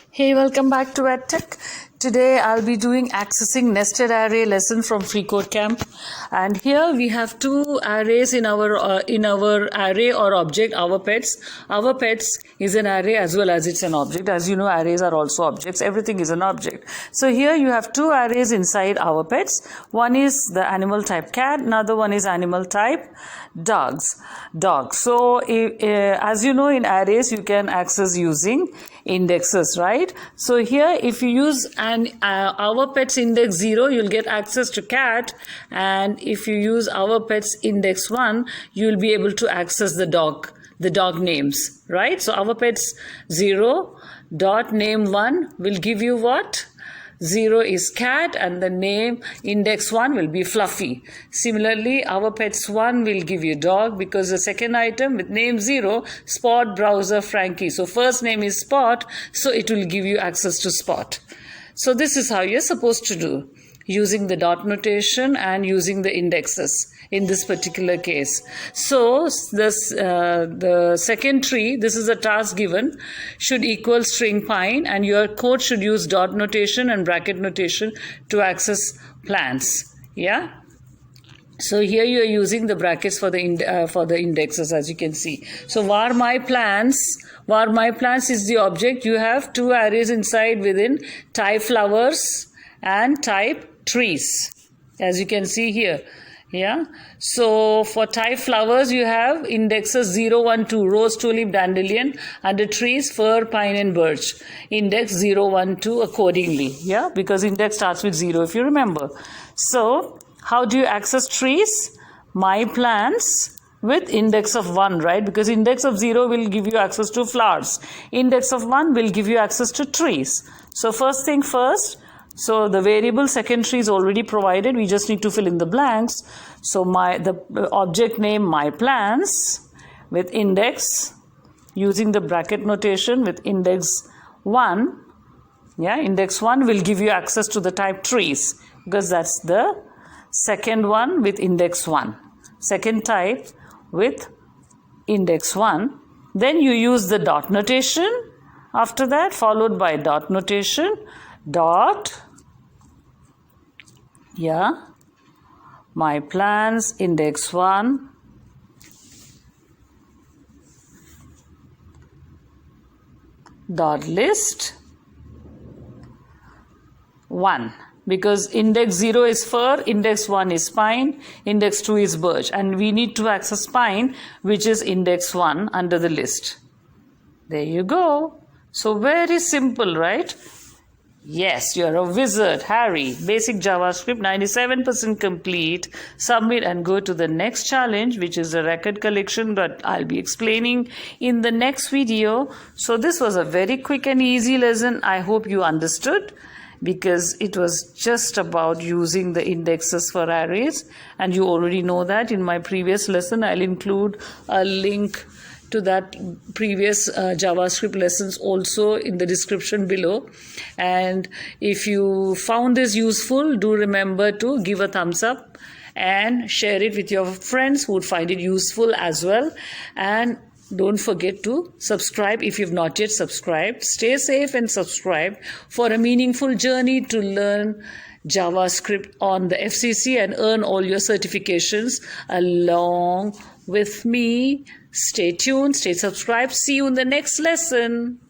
Hey, welcome back to EdTech. Today I'll be doing accessing nested array lesson from FreeCodeCamp, and here we have two arrays in our array or object. Our pets is an array as well as it's an object. As you know, arrays are also objects. Everything is an object. So here you have two arrays inside our pets. One is the animal type cat. Another one is animal type dog. So as you know, in arrays you can access using indexes, right? So here if you use our pets index 0, you'll get access to cat, and if you use our pets index 1, you'll be able to access the dog names, right? So our pets 0 dot name 1 will give you what? 0 is cat, and the name index 1 will be Fluffy. Similarly, our pets 1 will give you dog, because the second item with name 0, Spot, Browser, Frankie. So first name is Spot, so it will give you access to Spot. So this is how you're supposed to do, using the dot notation and using the indexes in this particular case. So the second tree, this is a task given, should equal string pine, and your code should use dot notation and bracket notation to access plants. Yeah. So here you are using the brackets for the indexes, as you can see. So var my plants is the object. You have two arrays inside within type flowers and type trees, as you can see here. Yeah. So for type flowers, you have indexes 0, 1, 2, rose, tulip, dandelion. Under trees, fir, pine and birch. Index 0, 1, 2 accordingly. Yeah, because index starts with 0, if you remember. So how do you access trees? My plants with index of 1, right? Because index of 0 will give you access to flowers. Index of 1 will give you access to trees. So first thing first, so the variable second tree is already provided. We just need to fill in the blanks. So the object name my plants with index, using the bracket notation with index 1. Yeah, index 1 will give you access to the type trees, because that's the second one with index 1. Second type with index 1. Then you use the dot notation after that, followed by dot notation, dot, yeah, my plants index 1, dot list 1. Because index 0 is fir, index 1 is pine, index 2 is birch, and we need to access pine, which is index 1 under the list. There you go. So very simple, right? Yes, you're a wizard, Harry. Basic JavaScript 97% complete. Submit and go to the next challenge, which is a record collection that I'll be explaining in the next video. So this was a very quick and easy lesson. I hope you understood, because it was just about using the indexes for arrays, and you already know that. In my previous lesson, I'll include a link to that previous JavaScript lessons also in the description below. And if you found this useful, do remember to give a thumbs up and share it with your friends who would find it useful as well. And don't forget to subscribe if you've not yet subscribed. Stay safe and subscribe for a meaningful journey to learn JavaScript on the FCC and earn all your certifications along with me. Stay tuned, stay subscribed. See you in the next lesson.